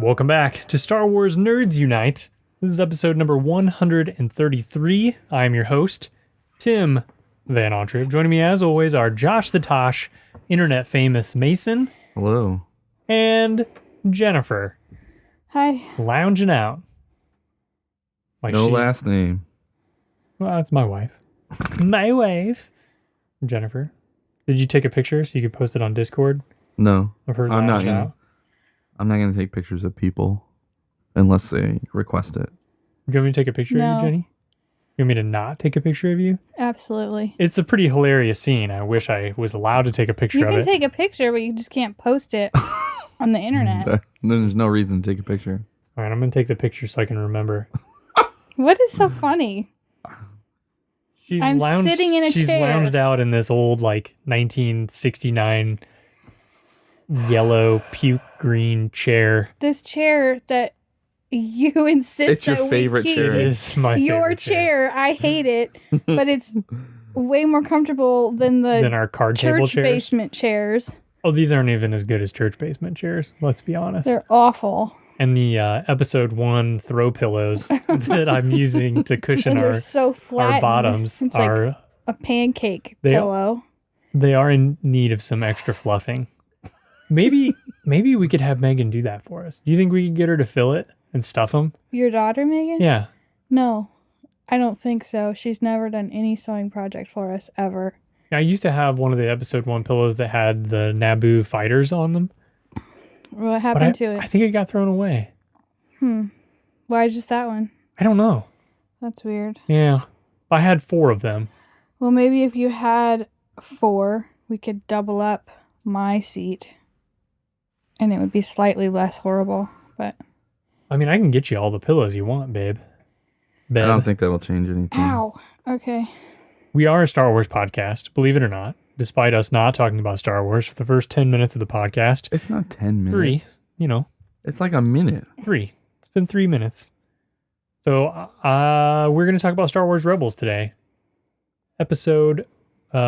Welcome back to Star Wars Nerds Unite. This is episode number 133. I am your host, Tim vanautreve. Joining me as always are Josh the Tosh, internet famous Mason. Hello. And Jennifer. Hi. Lounging out. Like no last name. Well, it's my wife. My wife. Jennifer. Did you take a picture so you could post it on Discord? No. Of her I'm lounging out? I'm not going to take pictures of people unless they request it. You want me to take a picture of you, Jenny? You want me to not take a picture of you? Absolutely. It's a pretty hilarious scene. I wish I was allowed to take a picture of it. You can take a picture, but you just can't post it on the internet. Then there's no reason to take a picture. All right, I'm going to take the picture so I can remember. What is so funny? She's sitting in a chair. She's lounged out in this old, 1969 yellow puke green chair. This chair that you insist it's your favorite chair. It is my favorite chair. I hate it, but it's way more comfortable than our card table church chairs. Basement chairs. Oh, these aren't even as good as church basement chairs. Let's be honest. They're awful. And the episode 1 throw pillows that I'm using to cushion our bottoms it's are like a pancake pillow. They are in need of some extra fluffing. Maybe we could have Megan do that for us. Do you think we could get her to fill it and stuff them? Your daughter, Megan? Yeah. No, I don't think so. She's never done any sewing project for us ever. I used to have one of the episode 1 pillows that had the Naboo fighters on them. What happened to it? I think it got thrown away. Why just that one? I don't know. That's weird. Yeah. I had 4 of them. Well, maybe if you had 4, we could double up my seat. And it would be slightly less horrible, but... I mean, I can get you all the pillows you want, babe. I don't think that'll change anything. Ow. Okay. We are a Star Wars podcast, believe it or not, despite us not talking about Star Wars for the first 10 minutes of the podcast. It's not 10 minutes. 3, It's like a minute. 3. It's been 3 minutes. So we're going to talk about Star Wars Rebels today.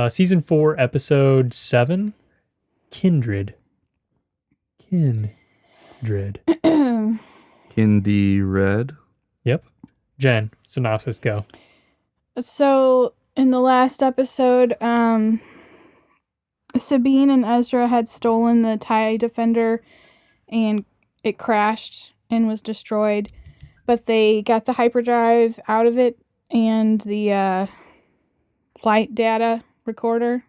Season 4, Episode 7, Kindred. Kindred. Kindred. Yep. Jen, synopsis, go. So, in the last episode, Sabine and Ezra had stolen the TIE Defender and it crashed and was destroyed. But they got the hyperdrive out of it and the flight data recorder.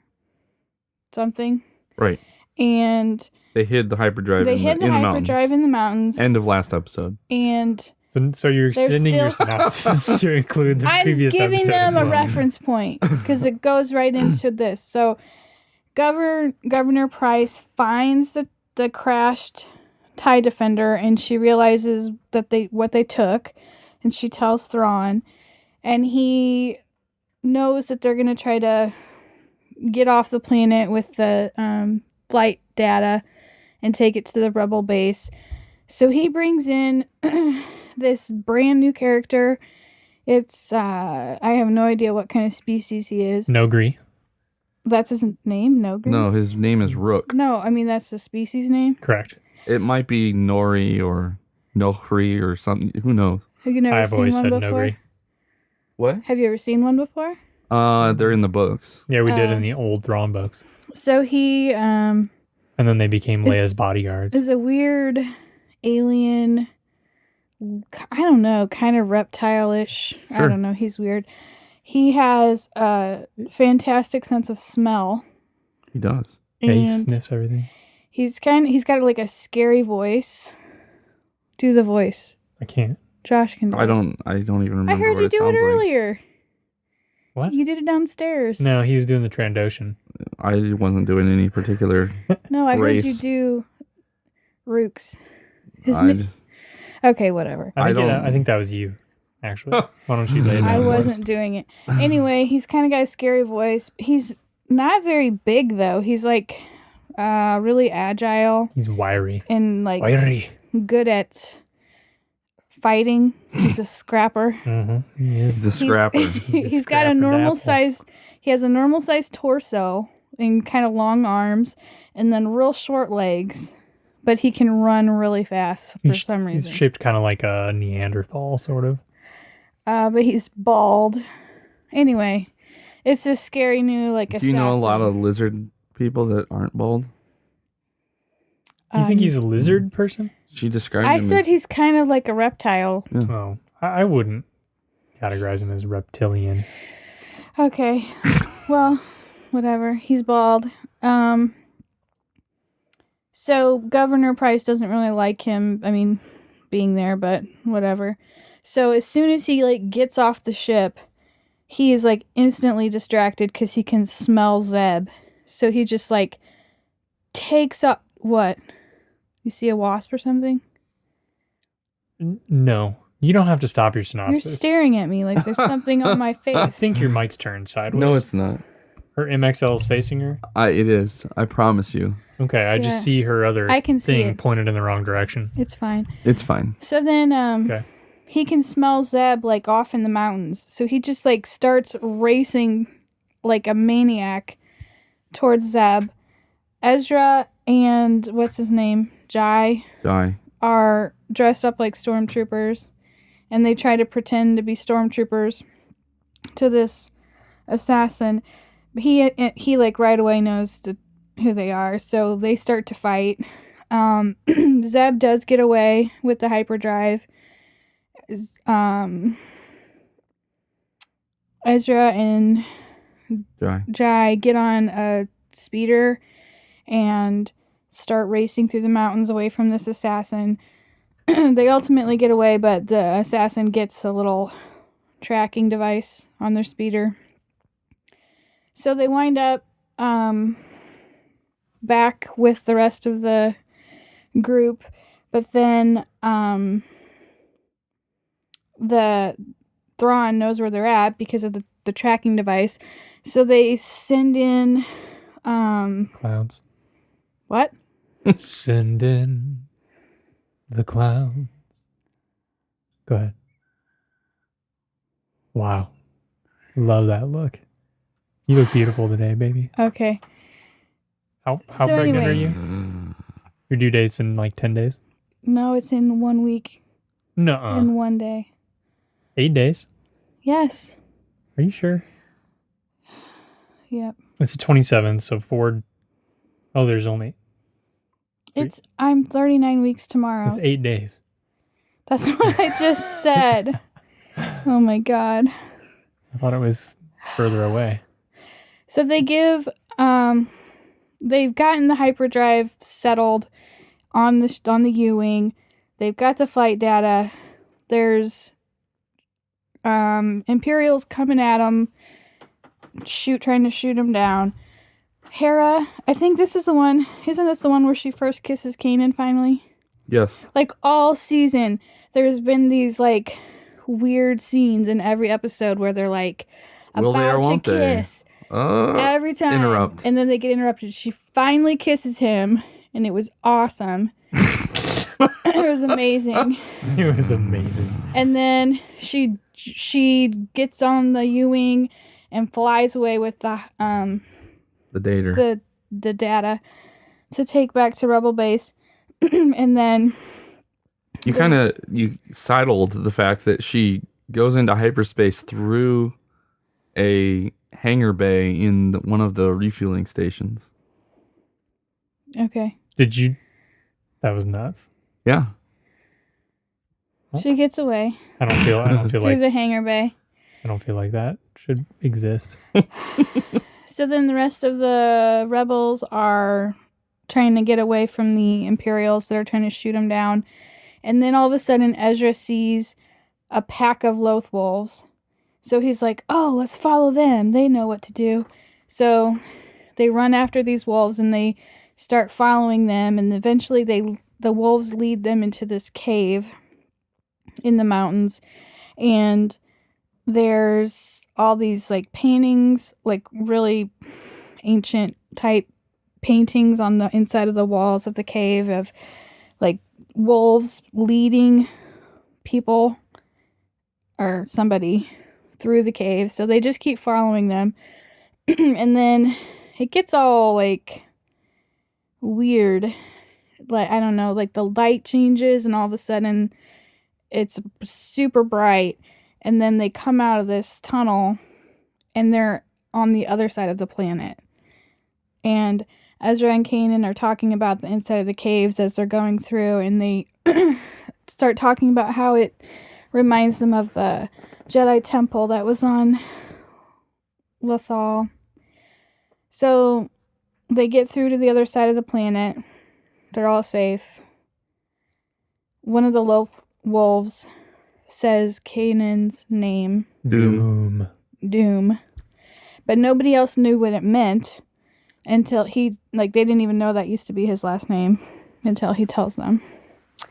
Something. Right. And they hid the hyperdrive in the mountains. End of last episode. And so you're extending your synopsis to include the previous episode. I'm giving them a reference point because it goes right into this. So Governor Price finds the crashed TIE Defender and she realizes that what they took, and she tells Thrawn, and he knows that they're going to try to get off the planet with the flight data and take it to the rebel base. So he brings in this brand new character. It's I have no idea what kind of species he is. Nohgri. That's his name, Nohgri? No, his name is Rukh. No, I mean that's the species name. Correct. It might be Nori or Nohgri or something. Who knows? Have you never I've seen always one said before? Nohgri. What? Have you ever seen one before? They're in the books. Yeah, we did in the old Thrawn books. So he and then they became Leia's bodyguards. Is a weird alien, I don't know, kind of reptile-ish. Sure. I don't know, he's weird. He has a fantastic sense of smell. He does. Yeah, he sniffs everything. He's got like a scary voice. Do the voice. I can't. Josh can do it. I don't even remember. I heard what you it do it sounds earlier. What? You did it downstairs. No, he was doing the Trandoshan. I wasn't doing any particular. No, I race. heard you do Rukh's. Okay, whatever. I think that was you, actually. Why don't you lay it down? I wasn't doing it. Anyway, he's kind of got a scary voice. He's not very big, though. He's like really agile. He's wiry. And like Wiry. good at fighting. He's a scrapper. Mm-hmm. He is. The scrapper. He's got a normal size. He has a normal size torso and kind of long arms, and then real short legs. but he can run really fast for some He's reason. shaped kind of like a Neanderthal, sort of. But he's bald. Anyway, it's this scary new Do you know a lot of lizard people that aren't bald? You think he's a lizard person? She described I him said as... he's kind of like a reptile. Yeah. Oh, I wouldn't categorize him as reptilian. Okay. Well, whatever. He's bald. So Governor Price doesn't really like him. I mean, being there, but whatever. So as soon as he like gets off the ship, he is like instantly distracted because he can smell Zeb. So he just like takes up what? You see a wasp or something? No, you don't have to stop your You're synopsis. staring at me like there's something on my face. I think your mic's turned sideways. No, it's not. Her MXL is facing her. It is. I promise you. Okay, I just see her other I can see thing it. pointed in the wrong direction. It's fine. It's fine. So then, Okay. he can smell Zeb like off in the mountains. So he just like starts racing like a maniac towards Zeb. Ezra and what's his name? Jai are dressed up like stormtroopers, and they try to pretend to be stormtroopers to this assassin. He like right away knows who they are, so they start to fight. Zeb does get away with the hyperdrive. Ezra and Jai get on a speeder and start racing through the mountains away from this assassin. They ultimately get away, but the assassin gets a little tracking device on their speeder. So they wind up back with the rest of the group, but then the Thrawn knows where they're at because of the tracking device. So they send in Clouds. what? Send in the clouds. Go ahead. Wow. Love that look. You look beautiful today, baby. Okay. How So pregnant anyway. are you? Your due date's in like 10 days? No, it's in 1 week Nuh-uh. and 1 day. 8 days? Yes. Are you sure? Yep. It's the 27th, so 4... Oh, there's only... I'm 39 weeks tomorrow. It's 8 days. That's what I just said. Oh my god. I thought it was further away. So they give they've gotten the hyperdrive settled on the U-wing. They've got the flight data. There's Imperials coming at them, trying to shoot them down. Hera, I think this is the one. Isn't this the one where she first kisses Kanan finally? Yes. Like all season, there's been these like weird scenes in every episode where they're like Will they or about to won't they? kiss every time, Interrupt. and then they get interrupted. She finally kisses him, and it was awesome. It was amazing. It was amazing. And then she gets on the U-wing and flies away with the dater. the data to take back to Rebel Base. And then you sidled the fact that she goes into hyperspace through a hangar bay in one of the refueling stations. okay, Did you... That was nuts. Yeah. she gets away I don't feel through like the hangar bay. I don't feel like that should exist. So then the rest of the rebels are trying to get away from the Imperials that are trying to shoot them down. And then all of a sudden Ezra sees a pack of Loth wolves. So he's like, oh, let's follow them. They know what to do. So they run after these wolves and they start following them. And eventually the wolves lead them into this cave in the mountains. And there's all these like paintings, like really ancient type paintings on the inside of the walls of the cave of like wolves leading people or somebody through the cave. So they just keep following them. And then it gets all like weird. like, I don't know, like the light changes and all of a sudden it's super bright. And then they come out of this tunnel and they're on the other side of the planet. And Ezra and Kanan are talking about the inside of the caves as they're going through, and they start talking about how it reminds them of the Jedi temple that was on Lothal. So they get through to the other side of the planet. They're all safe. One of the wolves says Kanan's name. Doom. But nobody else knew what it meant until they didn't even know that used to be his last name until he tells them.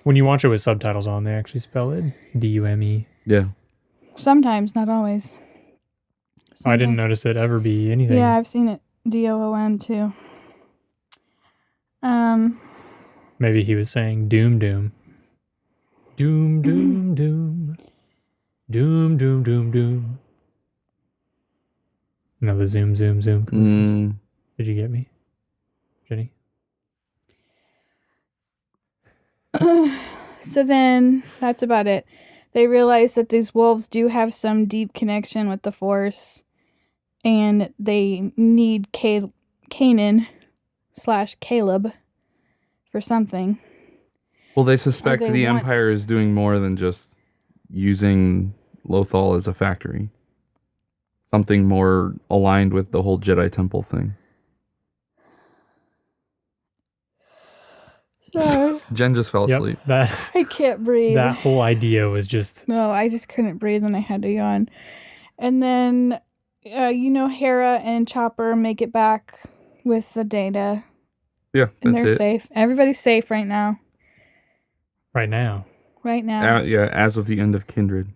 When you watch it with subtitles on, they actually spell it Dume. Yeah. Sometimes, not always. I didn't notice it ever be anything. Yeah, I've seen it Doom too. Maybe he was saying doom. Doom. Another zoom. Did you get me, Jenny? So then, that's about it. They realize that these wolves do have some deep connection with the Force, and they need Kanan/Caleb for something. Well, they suspect Or they the want- Empire is doing more than just using Lothal as a factory. Something more aligned with the whole Jedi Temple thing. Sorry. Jen just fell asleep. That I can't breathe. that whole idea was just No, I just couldn't breathe and I had to yawn. And then, Hera and Chopper make it back with the data. Yeah, And that's they're it. safe. Everybody's safe right now. right now. Right now. As of the end of Kindred.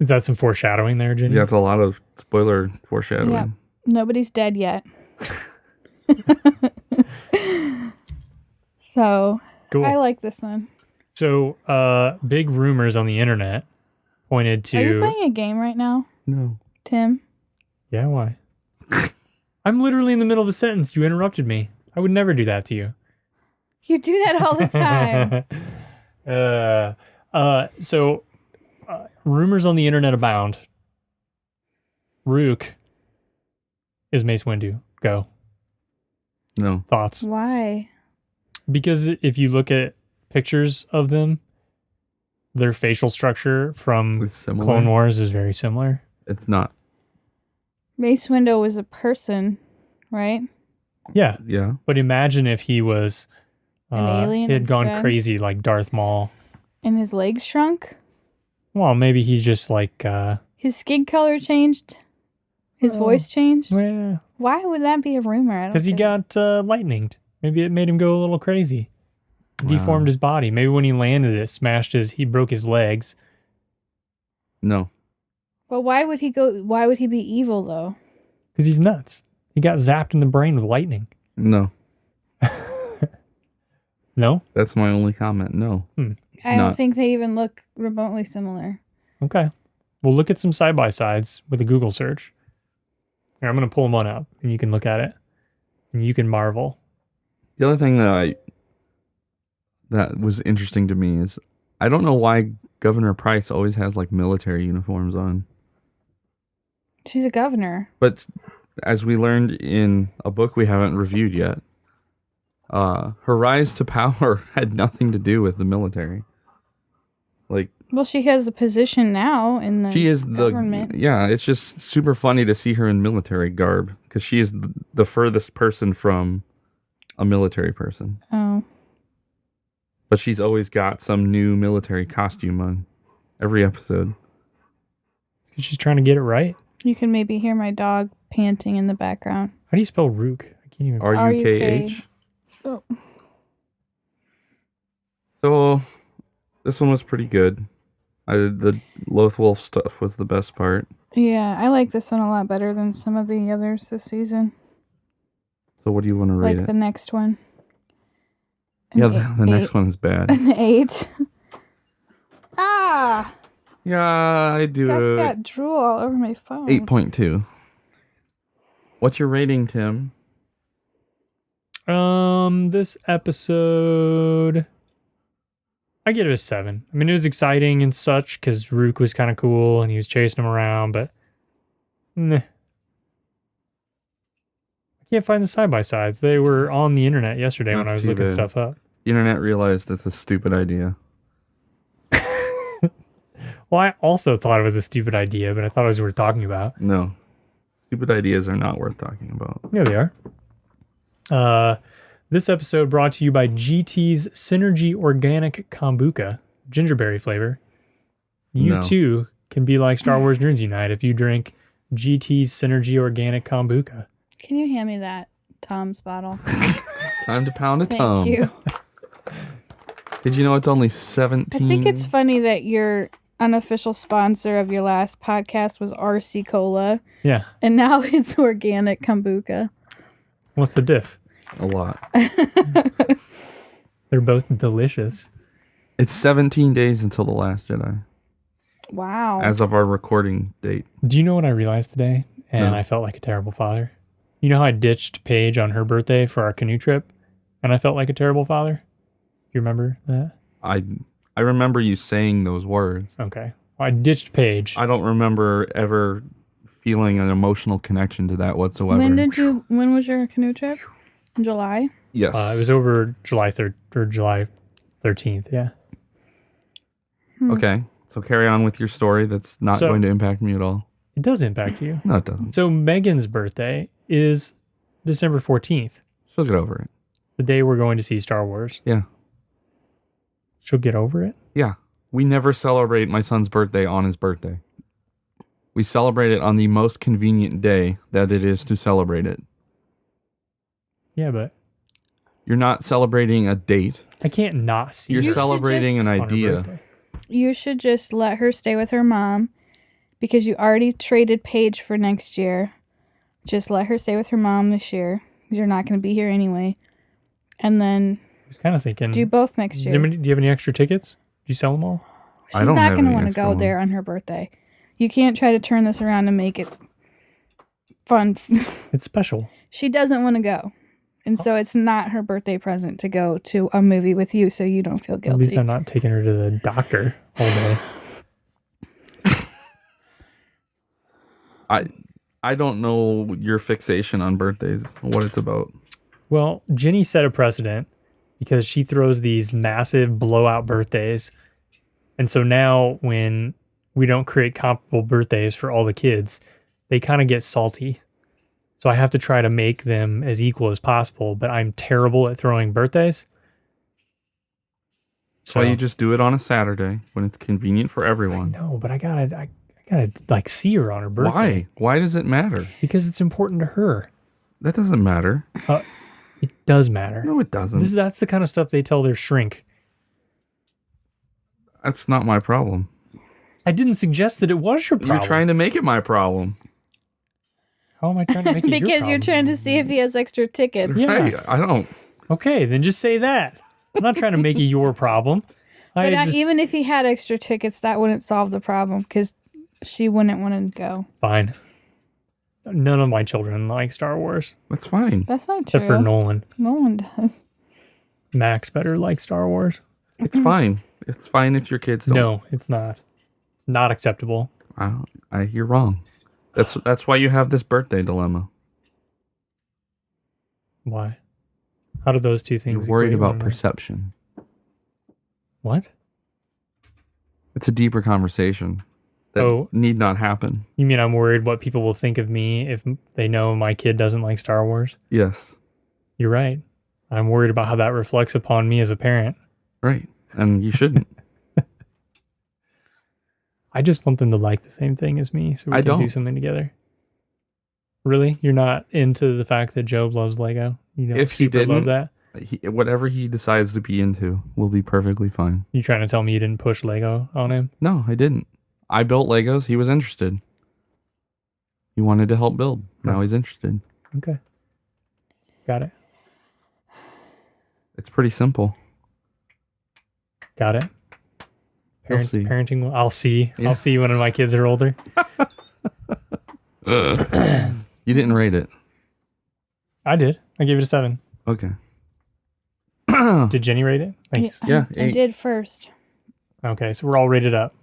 Is that some foreshadowing there, Jenny? Yeah, it's a lot of spoiler foreshadowing. Yeah. Nobody's dead yet. So, Cool. I like this one. So, big rumors on the internet pointed to. Are you playing a game right now, No. Tim? Yeah, why? I'm literally in the middle of a sentence. You interrupted me. I would never do that to you. You do that all the time. So, rumors on the internet abound. Rukh is Mace Windu. Go. No. Thoughts? Why? Because if you look at pictures of them, their facial structure from It's similar. Clone Wars is very similar. It's not. Mace Windu was a person, right? Yeah. Yeah. But imagine if he was An alien he had gone instead? crazy like Darth Maul. And his legs shrunk? Well, maybe he's just like His skin color changed? His Oh. voice changed? well, Why would that be a rumor? because he got lightninged. Maybe it made him go a little crazy. Wow. Deformed his body. Maybe when he landed it, he broke his legs. No. But why would he be evil though? Because he's nuts. He got zapped in the brain with lightning. No. No? That's my only comment. No. I Not- don't think they even look remotely similar. Okay. Well, look at some side-by-sides with a Google search. Here, I'm going to pull one up, and you can look at it. And you can marvel. The other thing that was interesting to me is I don't know why Governor Price always has like military uniforms on. She's a governor. But as we learned in a book we haven't reviewed yet, her rise to power had nothing to do with the military. Like, Well, she has a position now in the she is government. it's just super funny to see her in military garb because she is the furthest person from a military person. Oh. But she's always got some new military costume on every episode. She's trying to get it right. You can maybe hear my dog panting in the background. How do you spell Rukh? I can't even. RUKH. Oh. So this one was pretty good. The Lothwolf stuff was the best part. Yeah, I like this one a lot better than some of the others this season. So what do you want to rate Like it? the next one. Yeah, the next one is bad. An 8. Ah! Yeah, I do That's a got drool all over my phone. 8.2. What's your rating, Tim? This episode, I give it a 7. I mean, it was exciting and such because Rukh was kind of cool and he was chasing him around, but meh. I can't find the side-by-sides. They were on the internet yesterday when I was looking stuff up. The internet realized that's a stupid idea. Well, I also thought it was a stupid idea, but I thought it was worth talking about. No. Stupid ideas are not worth talking about. Yeah, they are. This episode brought to you by GT's Synergy Organic Kombucha, gingerberry flavor. You too can be like Star Wars Nerds Unite if you drink GT's Synergy Organic Kombucha. Can you hand me that Tom's bottle? Time to pound a Tom. Thank you. Did you know it's only 17? I think it's funny that your unofficial sponsor of your last podcast was RC Cola. Yeah. And now it's organic kombucha. What's the diff? A lot. They're both delicious. It's 17 days until The Last Jedi. Wow. As of our recording date. Do you know what I realized today? And No. I felt like a terrible father. You know how I ditched Paige on her birthday for our canoe trip? And I felt like a terrible father? You remember that? I remember you saying those words. Okay. Well, I ditched Paige. I don't remember ever feeling an emotional connection to that whatsoever. When was your canoe trip? In July? Yes. It was over July 3rd or July 13th, yeah. Okay. So carry on with your story. That's not So- going to impact me at all. It does impact you. No, it doesn't. So Megan's birthday is December 14th, She'll get over it. the day we're going to see Star Wars. Yeah. She'll get over it? Yeah. We never celebrate my son's birthday on his birthday. We celebrate it on the most convenient day that it is to celebrate it. Yeah, but You're not celebrating a date. I can't not see You're her celebrating an on her idea. birthday. You should just let her stay with her mom because you already traded Paige for next year. Just let her stay with her mom this year because you're not going to be here anyway. And then I was kind of thinking, do both next year. do you have any extra tickets? Do you sell them all? She's I don't not have going to any want to extra go ones. there on her birthday. You can't try to turn this around and make it fun. It's special. She doesn't want to go. And so it's not her birthday present to go to a movie with you so you don't feel At least guilty. I'm not taking her to the doctor all day. I don't know your fixation on birthdays, what it's about. Well, Jenny set a precedent because she throws these massive blowout birthdays. And so now when we don't create comparable birthdays for all the kids, they kind of get salty. So I have to try to make them as equal as possible, but I'm terrible at throwing birthdays. So you just do it on a Saturday when it's convenient for everyone. No, but I gotta like see her on her birthday. Why? Why does it matter? Because it's important to her. That doesn't matter. It does matter. No, it doesn't. That's the kind of stuff they tell their shrink. That's not my problem. I didn't suggest that it was your problem. You're trying to make it my problem. How am I trying to make it your Because you're problem? trying to see if he has extra tickets. Yeah. Right. I don't. Okay, then just say that. I'm not trying to make it your problem. But just, even if he had extra tickets, that wouldn't solve the problem because she wouldn't want to go. Fine. None of my children like Star Wars, That's fine. That's not true. except for Nolan. No one does. Max better like Star Wars. It's fine. It's fine if your kids don't. No, it's not. It's not acceptable. You're wrong. That's why you have this birthday dilemma. Why? How do those two things? You're worried equate about one another? perception. What? It's a deeper conversation that need not happen. You mean I'm worried what people will think of me if they know my kid doesn't like Star Wars? Yes. You're right. I'm worried about how that reflects upon me as a parent. Right. And you shouldn't. I just want them to like the same thing as me so we I can do don't. something together. Really? You're not into the fact that Job loves Lego? You don't If he super love didn't- that? Whatever he decides to be into will be perfectly fine. You trying to tell me you didn't push Lego on him? No, I didn't. I built Legos. He was interested. He wanted to help build. Now he's interested. Okay. Got it. It's pretty simple. Got it. You'll see. Parenting. I'll see. Yeah. I'll see when my kids are older. You didn't rate it. I did. I gave it a 7. Okay. Did Jenny rate it? Thanks. Yeah, I 8. did first. Okay, so we're all rated up.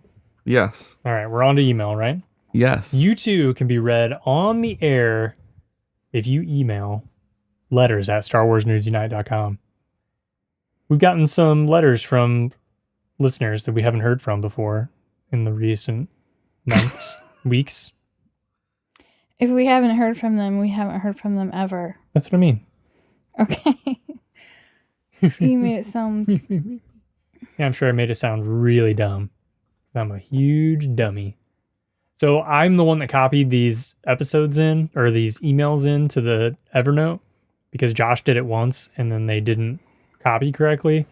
Yes. All right, we're on to email, right? Yes. You too can be read on the air if you email letters at StarWarsNerdsUnite.com. We've gotten some letters from listeners that we haven't heard from before in the recent months, weeks. If we haven't heard from them, we haven't heard from them ever. That's what I mean. Okay. You made it sound... Yeah, I'm sure I made it sound really dumb. I'm a huge dummy. So I'm the one that copied these episodes in, or these emails in to the Evernote, because Josh did it once and then they didn't copy correctly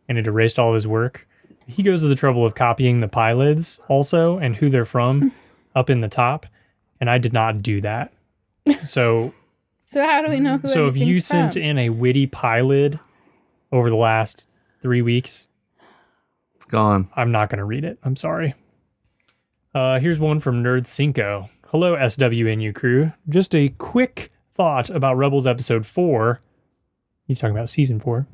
and it erased all of his work. He goes to the trouble of copying the pilots also and who they're from up in the top, and I did not do that. So how do we know who so if you everything's sent from? in a witty pilot over the last 3 weeks, It's gone. I'm not going to read it. I'm sorry. Here's one from Nerd Cinco. Hello, SWNU crew. Just a quick thought about Rebels Episode 4. He's talking about Season 4.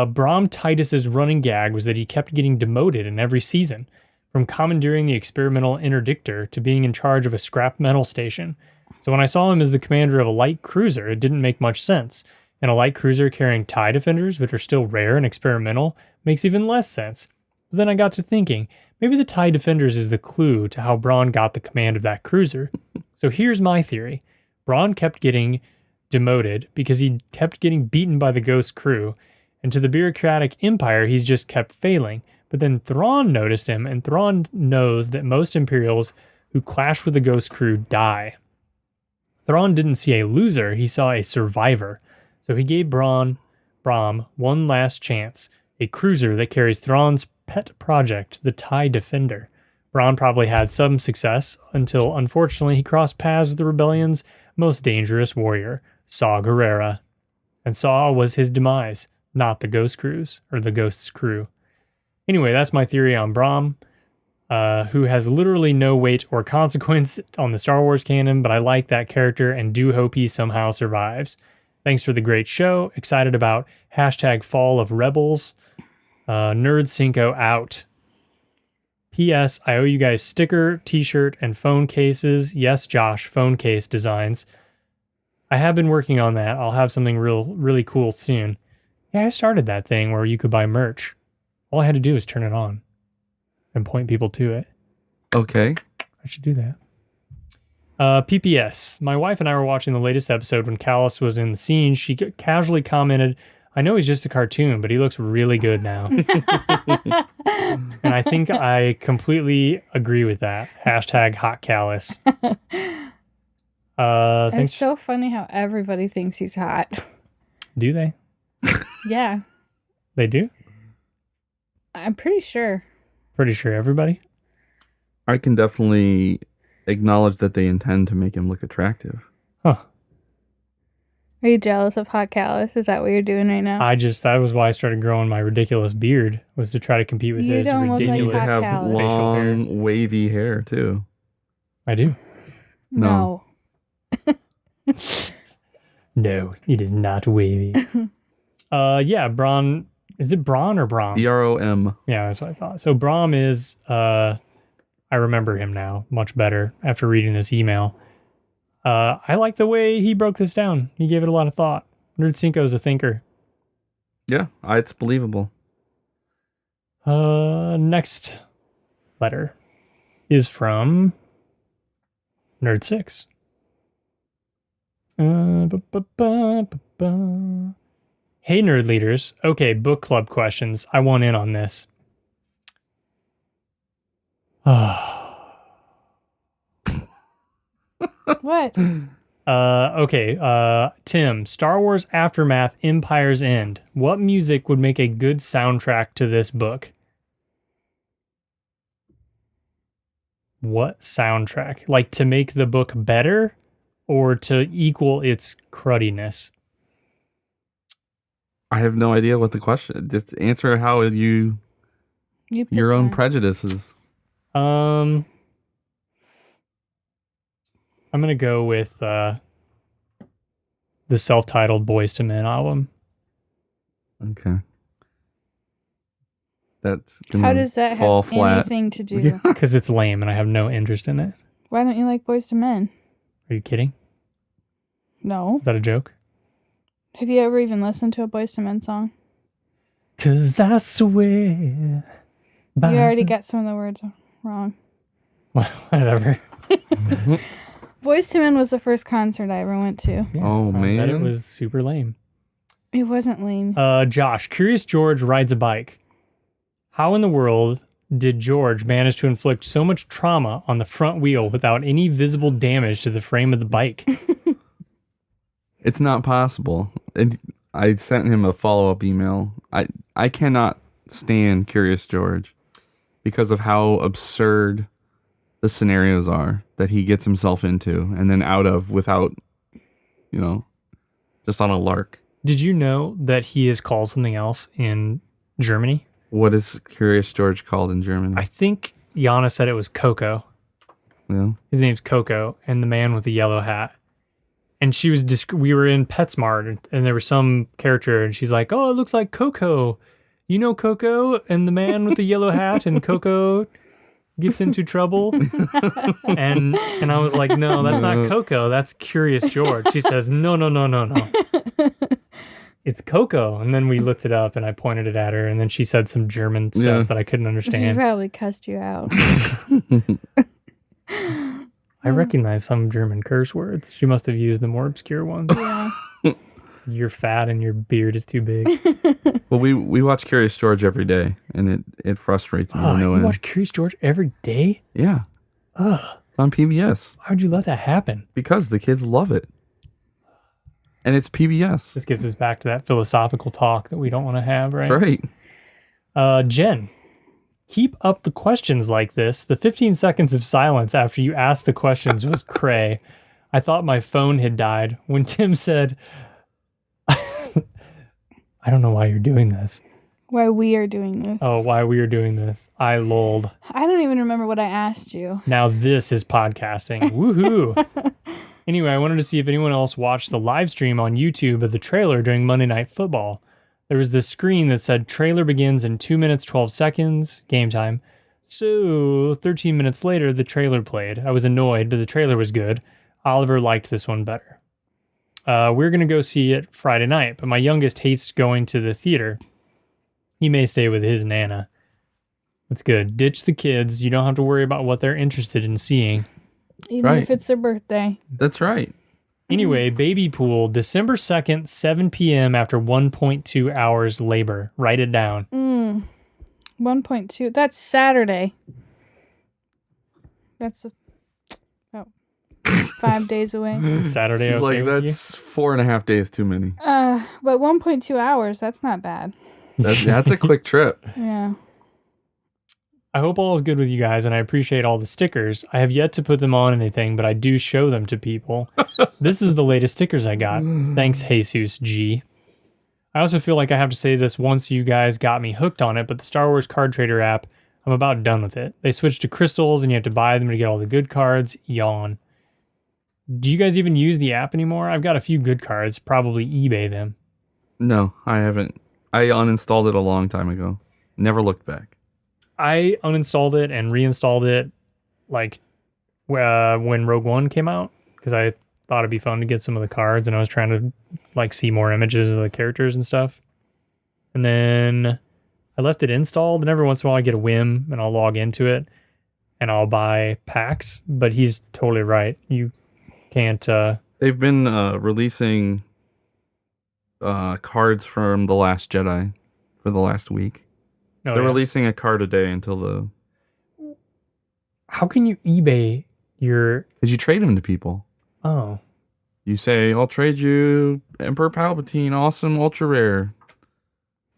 Brom Titus's running gag was that he kept getting demoted in every season, from commandeering the experimental interdictor to being in charge of a scrap metal station. So when I saw him as the commander of a light cruiser, it didn't make much sense. And a light cruiser carrying TIE defenders, which are still rare and experimental, makes even less sense. But then I got to thinking, maybe the TIE defenders is the clue to how Braun got the command of that cruiser. So here's my theory. Braun kept getting demoted because he kept getting beaten by the Ghost crew, and to the bureaucratic empire he's just kept failing. But then Thrawn noticed him, and Thrawn knows that most Imperials who clash with the Ghost crew die. Thrawn didn't see a loser, he saw a survivor. So he gave Brom one last chance, a cruiser that carries Thrawn's pet project, the TIE Defender. Bron probably had some success until, unfortunately, he crossed paths with the rebellion's most dangerous warrior, Saw Gerrera. And Saw was his demise, not the Ghost Crew's, or the Ghost's crew. Anyway, that's my theory on Brom, who has literally no weight or consequence on the Star Wars canon, but I like that character and do hope he somehow survives. Thanks for the great show. Excited about hashtag Fall of Rebels. Nerd Cinco out. P.S. I owe you guys sticker, t-shirt, and phone cases. Yes, Josh, phone case designs. I have been working on that. I'll have something really cool soon. Yeah, I started that thing where you could buy merch. All I had to do was turn it on and point people to it. Okay. I should do that. PPS. My wife and I were watching the latest episode when Callus was in the scene. She casually commented, I know he's just a cartoon, but he looks really good now. And I think I completely agree with that. Hashtag hot Callus. It's so funny how everybody thinks he's hot. Do they? Yeah. They do? I'm pretty sure. Pretty sure everybody? I can definitely acknowledge that they intend to make him look attractive. Huh. Are you jealous of Hot Callus? Is that what you're doing right now? That was why I started growing my ridiculous beard, was to try to compete with You his don't look like ridiculous Hot have Callus. facial hair. long, wavy hair, too. I do. No. No, it is not wavy. Yeah, Bron. Is it Bron or Brom? Brom. Yeah, that's what I thought. So Brom is, I remember him now much better after reading this email. I like the way he broke this down. He gave it a lot of thought. Nerd Cinco is a thinker. Yeah, it's believable. Next letter is from Nerd 6. Hey, nerd leaders. Okay, book club questions. I want in on this. What? Okay, Tim, Star Wars Aftermath Empire's End. What music would make a good soundtrack to this book? What soundtrack? Like to make the book better or to equal its cruddiness? I have no idea what the question. Just answer how You pick your own one. prejudices. I'm gonna go with the self-titled Boys to Men album. Okay. that's How gonna does that fall have flat. anything to do? Yeah. Because it's lame and I have no interest in it. Why don't you like Boys to Men? Are you kidding? No. Is that a joke? Have you ever even listened to a Boys to Men song? 'Cause I swear. You already got some of the words wrong. Whatever. Boys to Men was the first concert I ever went to. Yeah, Oh, I bet man. it was super lame. It wasn't lame. Josh, Curious George rides a bike. How in the world did George manage to inflict so much trauma on the front wheel without any visible damage to the frame of the bike? It's not possible. And I sent him a follow-up email. I cannot stand Curious George because of how absurd the scenarios are that he gets himself into and then out of without, just on a lark. Did you know that he is called something else in Germany? What is Curious George called in Germany? I think Yana said it was Coco. Yeah. His name's Coco, and the man with the yellow hat. And she was we were in PetSmart, and there was some character, and she's like, "Oh, it looks like Coco. You know Coco and the man with the yellow hat, and Coco gets into trouble." and I was like, "No, that's not Coco. That's Curious George." She says, "No. It's Coco." And then we looked it up, and I pointed it at her, and then she said some German stuff that I couldn't She understand. probably cussed you out. I recognize some German curse words. She must have used the more obscure ones. Yeah. You're fat and your beard is too big. Well, we watch Curious George every day, and it frustrates me. Oh, to no you end. watch Curious George every day? Yeah, Ugh. it's on PBS Why would you let that happen? because the kids love it, and it's PBS. This gets us back to that philosophical talk that we don't want to have, right? That's right. Jen, keep up the questions like this. The 15 seconds of silence after you asked the questions was cray. I thought my phone had died when Tim said, I don't know why you're doing this. Why we are doing this. Oh, why we are doing this. I lolled. I don't even remember what I asked you. Now this is podcasting. Woohoo. Anyway, I wanted to see if anyone else watched the live stream on YouTube of the trailer during Monday Night Football. There was this screen that said trailer begins in 2 minutes, 12 seconds, game time. So 13 minutes later, the trailer played. I was annoyed, but the trailer was good. Oliver liked this one better. We're going to go see it Friday night, but my youngest hates going to the theater. He may stay with his Nana. That's good. Ditch the kids. You don't have to worry about what they're interested in seeing. Even if it's their birthday. That's right. Anyway, Baby Pool, December 2nd, 7 p.m. after 1.2 hours labor. Write it down. 1.2. That's Saturday. That's 5 days away. Saturday, She's okay like, with that's 4.5 days too many. But 1.2 hours, that's not bad. That's a quick trip. Yeah. I hope all is good with you guys, and I appreciate all the stickers. I have yet to put them on anything, but I do show them to people. This is the latest stickers I got. Thanks, Jesus G. I also feel like I have to say this once you guys got me hooked on it, but the Star Wars Card Trader app, I'm about done with it. They switched to crystals, and you have to buy them to get all the good cards. Yawn. Do you guys even use the app anymore? I've got a few good cards. Probably eBay them. No, I haven't. I uninstalled it a long time ago. Never looked back. I uninstalled it and reinstalled it like when Rogue One came out because I thought it'd be fun to get some of the cards, and I was trying to like see more images of the characters and stuff. And then I left it installed, and every once in a while I get a whim and I'll log into it and I'll buy packs. But he's totally right. You can't. They've been releasing cards from The Last Jedi for the last week. Oh, They're yeah. releasing a card a day until the... How can you eBay your... Because you trade them to people. Oh. You say, I'll trade you Emperor Palpatine, awesome, ultra rare.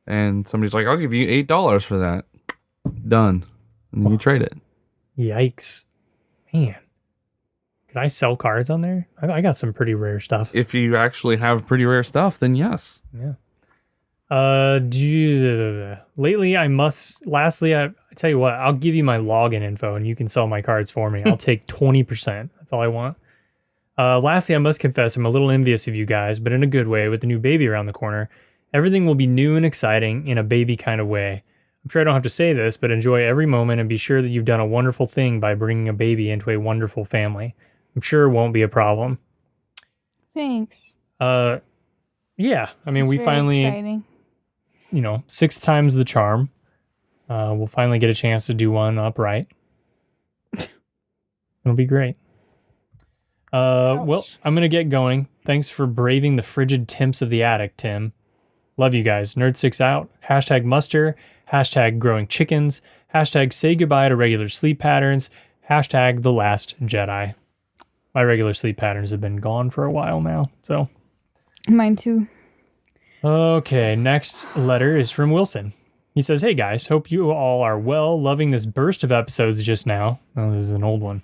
And somebody's like, I'll give you $8 for that. Done. And then you trade it. Yikes. Man. Can I sell cards on there? I got some pretty rare stuff. If you actually have pretty rare stuff, then yes. Yeah. Lately lastly, I tell you what, I'll give you my login info and you can sell my cards for me. I'll take 20%. That's all I want. Lastly, I must confess, I'm a little envious of you guys, but in a good way with the new baby around the corner. Everything will be new and exciting in a baby kind of way. I'm sure I don't have to say this, but enjoy every moment and be sure that you've done a wonderful thing by bringing a baby into a wonderful family. I'm sure it won't be a problem. Thanks. Yeah. I mean, It's we very finally, exciting. 6 times the charm. We'll finally get a chance to do one upright. It'll be great. Well, I'm going to get going. Thanks for braving the frigid temps of the attic, Tim. Love you guys. Nerd6 out. # muster. # growing chickens. # say goodbye to regular sleep patterns. # the last Jedi. My regular sleep patterns have been gone for a while now, so. Mine too. Okay, next letter is from Wilson. He says, hey guys, hope you all are well, loving this burst of episodes just now. Oh, this is an old one.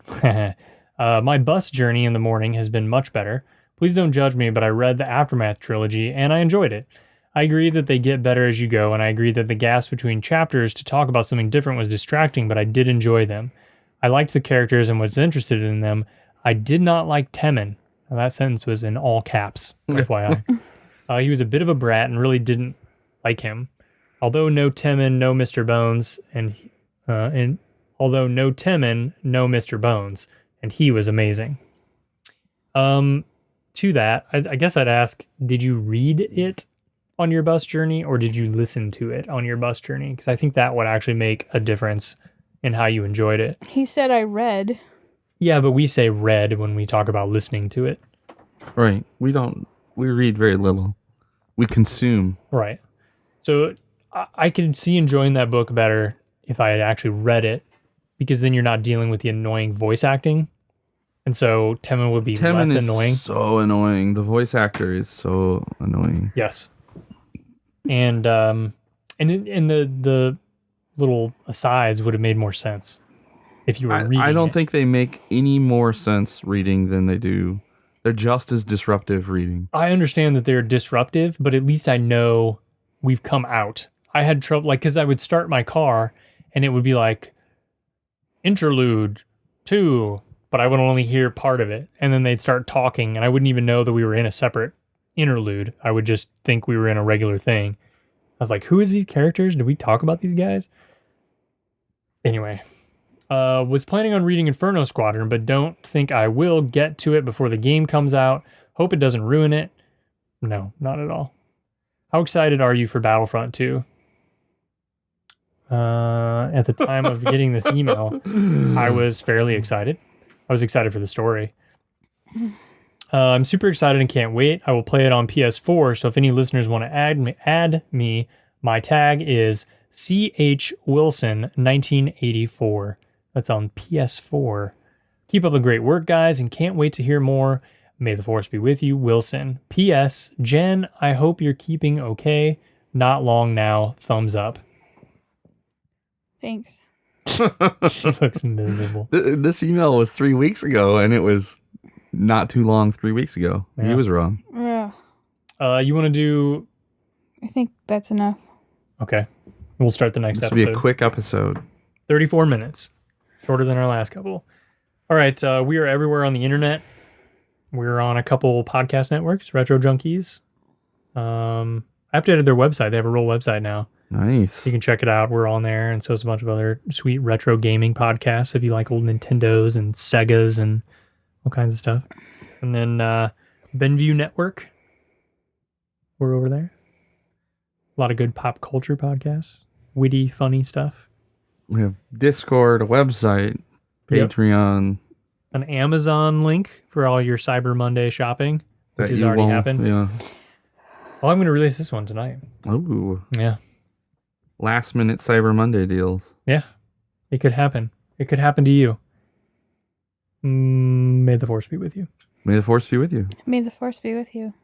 My bus journey in the morning has been much better. Please don't judge me, but I read the Aftermath trilogy and I enjoyed it. I agree that they get better as you go, and I agree that the gaps between chapters to talk about something different was distracting, but I did enjoy them. I liked the characters and was interested in them. I did not like Temmin. Now, that sentence was in all caps, FYI. He was a bit of a brat and really didn't like him. Although no Temmin, no Mr. Bones, and although no Temmin, no Mr. Bones, and he was amazing. To that, I guess I'd ask, did you read it on your bus journey, or did you listen to it on your bus journey? Because I think that would actually make a difference in how you enjoyed it. He said I read. Yeah, but we say read when we talk about listening to it. Right. We read very little. We consume. Right. So I could see enjoying that book better if I had actually read it, because then you're not dealing with the annoying voice acting. And so Temmin would be less annoying. So annoying. The voice actor is so annoying. Yes. And the little asides would have made more sense if you were reading. I don't think they make any more sense reading than they do. They're just as disruptive reading. I understand that they're disruptive, but at least I know we've come out. I had trouble, because I would start my car and it would be like interlude 2, but I would only hear part of it. And then they'd start talking and I wouldn't even know that we were in a separate interlude. I would just think we were in a regular thing. I was like, who is these characters? Did we talk about these guys? Anyway, was planning on reading Inferno Squadron, but don't think I will get to it before the game comes out. Hope it doesn't ruin it. No, not at all. How excited are you for Battlefront 2? At the time of getting this email, I was fairly excited. I was excited for the story. I'm super excited and can't wait. I will play it on PS4, so if any listeners want to add me, my tag is CHWilson1984. That's on PS4. Keep up the great work, guys, and can't wait to hear more. May the Force be with you, Wilson. P.S. Jen, I hope you're keeping okay. Not long now. Thumbs up. Thanks. She looks miserable. This email was 3 weeks ago, and it was not too long 3 weeks ago. Yeah. He was wrong. Yeah. You want to do... I think that's enough. Okay. We'll start the next This will episode. be a quick episode. 34 minutes. Shorter than our last couple. All right. We are everywhere on the internet. We're on a couple podcast networks, Retro Junkies. I updated their website. They have a real website now. Nice. You can check it out. We're on there. And so is a bunch of other sweet retro gaming podcasts if you like old Nintendos and Segas and all kinds of stuff. And then BenView Network. We're over there. A lot of good pop culture podcasts. Witty, funny stuff. We have Discord, a website, Yep. Patreon. An Amazon link for all your Cyber Monday shopping, which has already happened. Yeah. Oh, I'm going to release this one tonight. Ooh. Yeah. Last minute Cyber Monday deals. Yeah. It could happen. It could happen to you. May the Force be with you. May the Force be with you. May the Force be with you.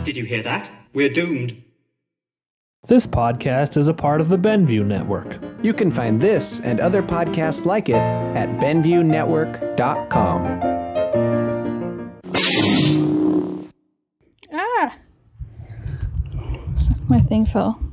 Did you hear that? We're doomed. This podcast is a part of the BenView Network. You can find this and other podcasts like it at BenViewNetwork.com. Ah! My thing fell.